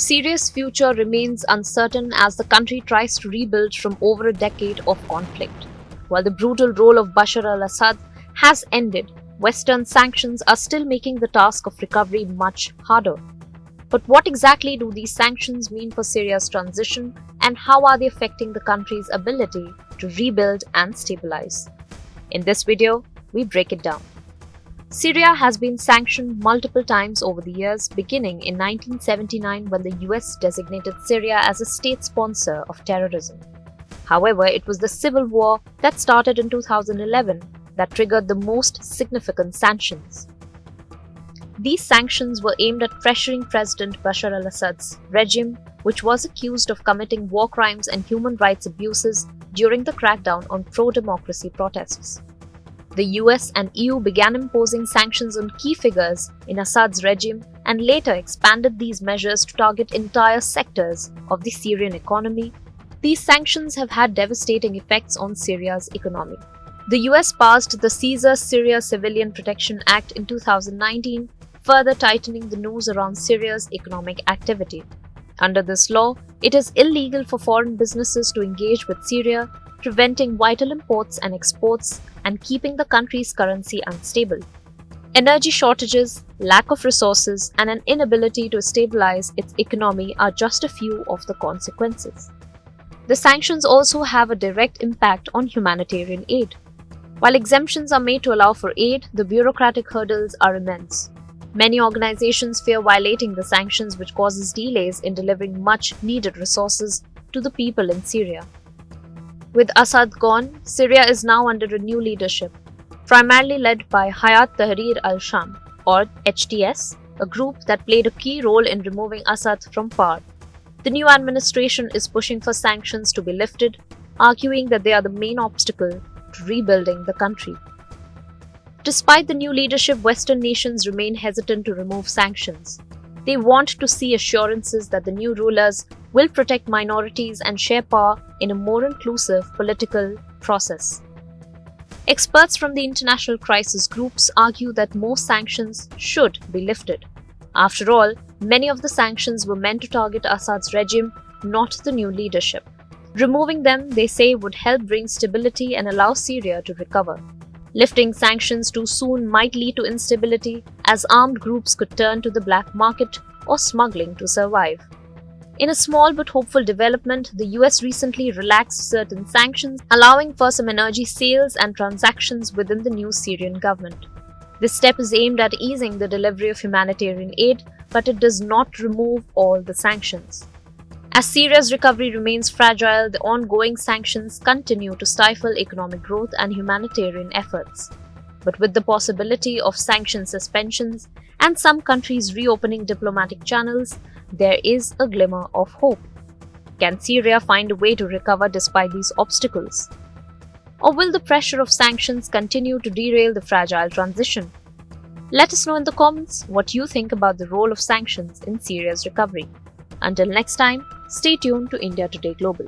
Syria's future remains uncertain as the country tries to rebuild from over a decade of conflict. While the brutal rule of Bashar al-Assad has ended, Western sanctions are still making the task of recovery much harder. But what exactly do these sanctions mean for Syria's transition, and how are they affecting the country's ability to rebuild and stabilize? In this video, we break it down. Syria has been sanctioned multiple times over the years, beginning in 1979 when the US designated Syria as a state sponsor of terrorism. However, it was the civil war that started in 2011 that triggered the most significant sanctions. These sanctions were aimed at pressuring President Bashar al-Assad's regime, which was accused of committing war crimes and human rights abuses during the crackdown on pro-democracy protests. The US and EU began imposing sanctions on key figures in Assad's regime and later expanded these measures to target entire sectors of the Syrian economy. These sanctions have had devastating effects on Syria's economy. The US passed the Caesar Syria Civilian Protection Act in 2019, further tightening the noose around Syria's economic activity. Under this law, it is illegal for foreign businesses to engage with Syria, preventing vital imports and exports and keeping the country's currency unstable. Energy shortages, lack of resources, and an inability to stabilize its economy are just a few of the consequences. The sanctions also have a direct impact on humanitarian aid. While exemptions are made to allow for aid, the bureaucratic hurdles are immense. Many organizations fear violating the sanctions, which causes delays in delivering much-needed resources to the people in Syria. With Assad gone, Syria is now under a new leadership, primarily led by Hayat Tahrir al-Sham, or HTS, a group that played a key role in removing Assad from power. The new administration is pushing for sanctions to be lifted, arguing that they are the main obstacle to rebuilding the country. Despite the new leadership, Western nations remain hesitant to remove sanctions. They want to see assurances that the new rulers will protect minorities and share power in a more inclusive political process. Experts from the international crisis groups argue that more sanctions should be lifted. After all, many of the sanctions were meant to target Assad's regime, not the new leadership. Removing them, they say, would help bring stability and allow Syria to recover. Lifting sanctions too soon might lead to instability, as armed groups could turn to the black market or smuggling to survive. In a small but hopeful development, the US recently relaxed certain sanctions, allowing for some energy sales and transactions within the new Syrian government. This step is aimed at easing the delivery of humanitarian aid, but it does not remove all the sanctions. As Syria's recovery remains fragile, the ongoing sanctions continue to stifle economic growth and humanitarian efforts. But with the possibility of sanction suspensions and some countries reopening diplomatic channels, there is a glimmer of hope. Can Syria find a way to recover despite these obstacles? Or will the pressure of sanctions continue to derail the fragile transition? Let us know in the comments what you think about the role of sanctions in Syria's recovery. Until next time, stay tuned to India Today Global.